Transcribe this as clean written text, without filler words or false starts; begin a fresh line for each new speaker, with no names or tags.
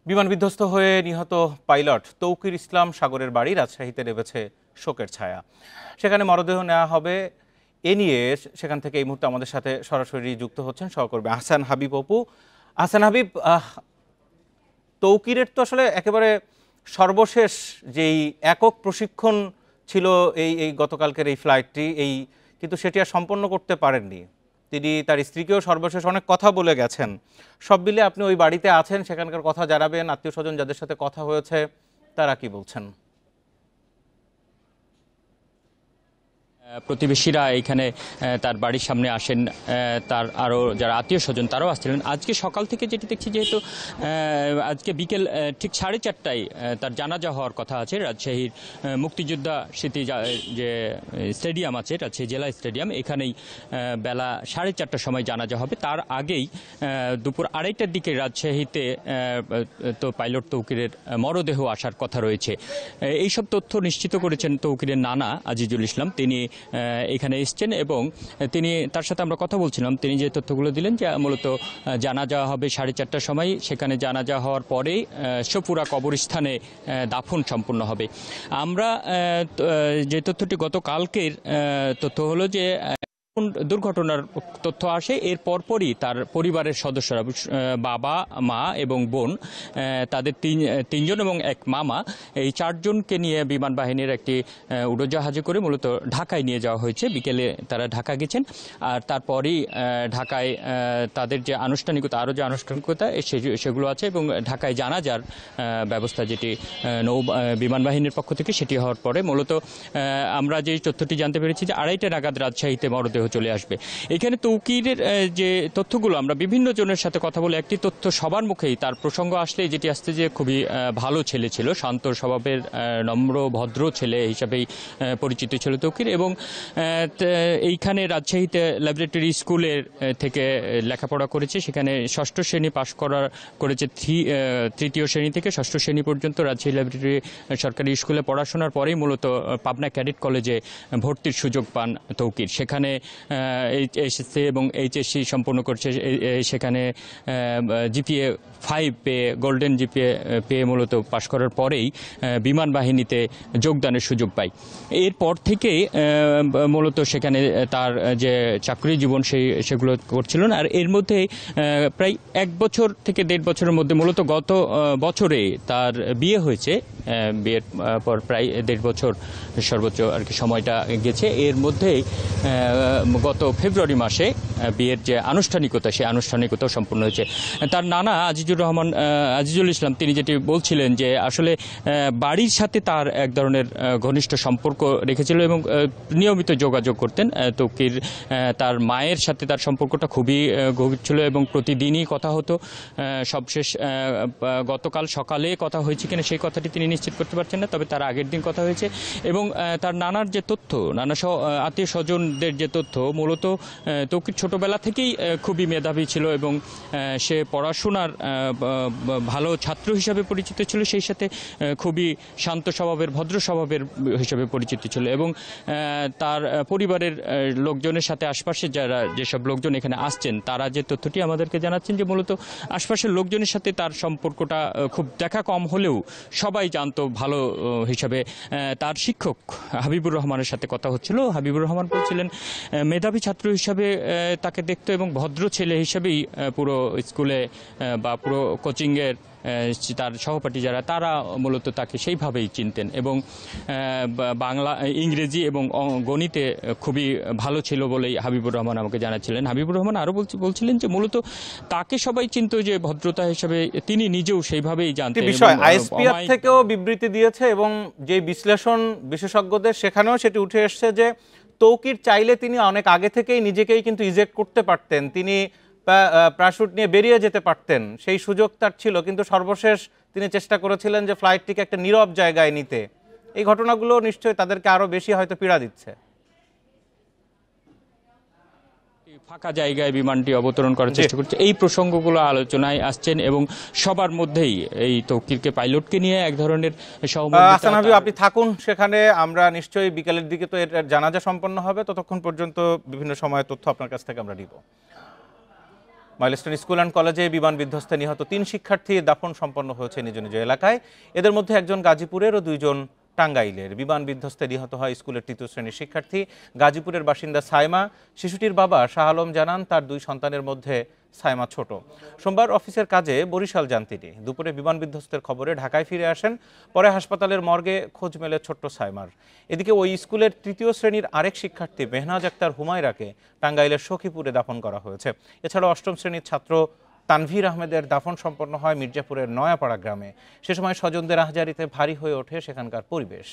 বিমান বিধ্বস্ত হয়ে নিহত পাইলট তৌকির ইসলাম সাগরের বাড়ি রাজশাহীতে নেমেছে শোকের ছায়া। সেখানে মরদেহ নেওয়া হবে এ নিয়ে সেখান থেকে এই মুহূর্তে আমাদের সাথে সরাসরি যুক্ত হচ্ছেন সহকর্মী আহসান হাবিব অপু। আহসান হাবিব, তৌকিরের তো আসলে একেবারে সর্বশেষ যেই একক প্রশিক্ষণ ছিল এই গতকালকের এই ফ্লাইটটি, কিন্তু সেটি আর সম্পন্ন করতে পারেননি। তিনি তার স্ত্রীকেও সর্বশেষ অনেক কথা বলে গেছেন। সব মিলে আপনি ওই বাড়িতে আছেন, সেখানকার কথা জানাবেন। আত্মীয় স্বজন যাদের সাথে কথা হয়েছে তারা কি বলছেন?
প্রতিবেশীরা এখানে তার বাড়ির সামনে আসেন, তার আরও যারা আত্মীয় স্বজন তারাও আসছিলেন। আজকে সকাল থেকে যেটি দেখছি, যেহেতু আজকে বিকেল ঠিক 4:30টায় তার জানাজা হওয়ার কথা আছে রাজশাহীর মুক্তিযোদ্ধা স্মৃতি যে স্টেডিয়াম আছে, রাজশাহী জেলা স্টেডিয়াম, এখানেই বেলা 4:30টার সময় জানাজা হবে। তার আগেই দুপুর 2:30টার দিকে রাজশাহীতে তো পাইলট তৌকিরের মরদেহ আসার কথা রয়েছে। এইসব তথ্য নিশ্চিত করেছেন তৌকিরের নানা আজিজুল ইসলাম। তিনি এখানে এসছেন এবং তার সাথে আমরা কথা বলছিলাম। তিনি যে তথ্যগুলো দিলেন যে মূলত জানাজা হবে 4:30টার সময়, সেখানে জানাজা হওয়ার পরেই সপুরা কবরস্থানে দাফন সম্পন্ন হবে। আমরা যে তথ্যটি গতকালকের তথ্য হলো যে দুর্ঘটনার তথ্য আসে, এর পরপরই তার পরিবারের সদস্যরা, বাবা, মা এবং বোন, তাদের তিনজন এবং এক মামা, এই 4জনকে নিয়ে বিমান বাহিনীর একটি উড়োজাহাজে করে মূলত ঢাকায় নিয়ে যাওয়া হয়েছে। বিকেলে তারা ঢাকা গেছেন, আর তারপরই ঢাকায় তাদের যে আনুষ্ঠানিকতা, আরও যে আনুষ্ঠানিকতা সেগুলো আছে, এবং ঢাকায় জানাজার ব্যবস্থা যেটি বিমান বাহিনীর পক্ষ থেকে সেটি হওয়ার পরে মূলত আমরা যে তথ্যটি জানতে পেরেছি যে 2:30 নাগাদ রাজশাহীতে মরদেহ চলে আসবে। এখানে তৌকিরের যে তথ্যগুলো, আমরা বিভিন্ন জনের সাথে কথা বলে একটি তথ্য সবার মুখেই, তার প্রসঙ্গ আসলে যেটি আসছে যে খুবই ভালো ছেলে ছিল, শান্ত স্বভাবের, নম্র ভদ্র ছেলে হিসাবেই পরিচিত ছিল তৌকির। এবং এইখানে রাজশাহীতে ল্যাবরেটরি স্কুলের থেকে লেখাপড়া করেছে। সেখানে 6ষ্ঠ শ্রেণী পাশ করেছে। 3য় শ্রেণী থেকে 6ষ্ঠ শ্রেণী পর্যন্ত রাজশাহী ল্যাবরেটরি সরকারি স্কুলে পড়াশোনার পরেই মূলত পাবনা ক্যাডেট কলেজে ভর্তির সুযোগ পান তৌকির। সেখানে এইচএসসি এবং এইচএসসি সম্পন্ন করছে। সেখানে জিপিএ 5 পেয়ে, গোল্ডেন জিপিএ পেয়ে মূলত পাশ করার পরেই বিমান বাহিনীতে যোগদানের সুযোগ পায়। এরপর থেকে মূলত সেখানে তার যে চাকরি জীবন সেগুলো করছিলেন। আর এর মধ্যে প্রায় 1 বছর থেকে 1.5 বছরের মধ্যে মূলত গত বছরে তার বিয়ে হয়েছে। বিয়ের পর প্রায় 1.5 বছর সর্বোচ্চ আর কি সময়টা গেছে। এর মধ্যেই গত ফেব্রুয়ারি মাসে বিয়ের যে আনুষ্ঠানিকতা, সেই আনুষ্ঠানিকতাও সম্পূর্ণ হয়েছে। তার নানা আজিজুল ইসলাম তিনি যেটি বলছিলেন যে আসলে বাড়ির সাথে তার এক ধরনের ঘনিষ্ঠ সম্পর্ক রেখেছিল এবং নিয়মিত যোগাযোগ করতেন। তৌকির তার মায়ের সাথে তার সম্পর্কটা খুবই গভীর ছিল এবং প্রতিদিনই কথা হতো। সবশেষ গতকাল সকালে কথা হয়েছে কিনা সেই কথাটি তিনি নিশ্চিত করতে পারছেন না, তবে তার আগের দিন কথা হয়েছে। এবং তার নানার যে তথ্য, নানা আত্মীয় স্বজনদের যে তথ্য, মূলত তৌকির ছোটবেলা থেকেই খুবই মেধাবী ছিল এবং সে পড়াশোনার ভালো ছাত্র হিসাবে পরিচিত ছিল, সেই সাথে খুবই শান্ত স্বভাবের, ভদ্র স্বভাবের হিসাবে পরিচিত ছিল। এবং তার পরিবারের লোকজনের সাথে আশপাশের যেসব লোকজন এখানে আসছেন তারা যে তথ্যটি আমাদেরকে জানাচ্ছেন যে মূলত আশপাশের লোকজনের সাথে তার সম্পর্কটা খুব দেখা কম হলেও সবাই জানতো ভালো হিসাবে। তার শিক্ষক হাবিবুর রহমানের সাথে কথা হচ্ছিল। হাবিবুর রহমান বলছিলেন মেধাবী ছাত্র হিসাবে তাকে দেখতো এবং ভদ্র ছেলে হিসাবেই পুরো স্কুলে বা পুরো কোচিংয়ের তার সহপাঠী যারা, তারা মূলত তাকে সেইভাবেই চিনতেন। এবং বাংলা, ইংরেজি এবং গণিতে খুবই ভালো ছিল বলেই হাবিবুর রহমান আমাকে জানাচ্ছিলেন। হাবিবুর রহমান আরও বলছিলেন যে মূলত তাকে সবাই চিনত যে ভদ্রতা হিসাবে, তিনি নিজেও সেইভাবেই জানতেন।
বিষয় আইএসপিআর থেকেও বিবৃতি দিয়েছে এবং যে বিশ্লেষণ বিশেষজ্ঞদের, সেখানেও সেটি উঠে এসছে যে তৌকির চাইলে তিনি অনেক আগে থেকেই নিজেকেই কিন্তু ইজেক্ট করতে পারতেন, তিনি প্যারাশুট নিয়ে বেরিয়ে যেতে পারতেন, সেই সুযোগ তার ছিল। কিন্তু সর্বশেষ তিনি চেষ্টা করেছিলেন যে ফ্লাইটটিকে একটা নীরব জায়গায় নিতে। এই ঘটনাগুলো নিশ্চয়ই তাদেরকে আরো বেশি হয়তো পীড়া দিচ্ছে।
ফাঁকা জায়গায় বিমানটি অবতরণ করার চেষ্টা করছে, এই প্রসঙ্গগুলো আলোচনায় আসছেন এবং সবার মধ্যেই এই তৌকিরকে, পাইলটকে নিয়ে এক ধরনের
সহমর্মিতা। আপনি থাকুন সেখানে, আমরা নিশ্চয়ই বিকেলের দিকে তো এর জানাজা সম্পন্ন হবে, ততক্ষণ পর্যন্ত বিভিন্ন সময় তথ্য আপনার কাছ থেকে আমরা নিব। মাইলস্টোন স্কুল অ্যান্ড কলেজে বিমান বিধ্বস্তে নিহত 3 শিক্ষার্থী দাফন সম্পন্ন হয়েছে নিজ নিজ এলাকায়। এদের মধ্যে একজন গাজীপুরের ও 2 জন টাঙ্গাইলের। বিমান বিধ্বস্তে নিহত হয় স্কুলের 3য় শ্রেণীর শিক্ষার্থী গাজীপুরের বাসিন্দা সাইমা। শিশুটির বাবা শাহ আলম জানান, তার 2 সন্তানের মধ্যে সাইমা ছোট। সোমবার অফিসের কাজে বরিশাল যান তিনি। দুপুরে বিমান বিধ্বস্তের খবরে ঢাকায় ফিরে আসেন। পরে হাসপাতালের মর্গে খোঁজ মেলে ছোট্ট সাইমার। এদিকে ওই স্কুলের 3য় শ্রেণীর আরেক শিক্ষার্থী মেহনাজ আক্তার হুমায়রাকে টাঙ্গাইলের সখীপুরে দাফন করা হয়েছে। এছাড়াও 8ম শ্রেণীর ছাত্র তানভীর আহমেদের দাফন সম্পন্ন হয় মির্জাপুরের নয়াপাড়া গ্রামে। সে সময় স্বজনদের আহজারিতে ভারী হয়ে ওঠে সেখানকার পরিবেশ।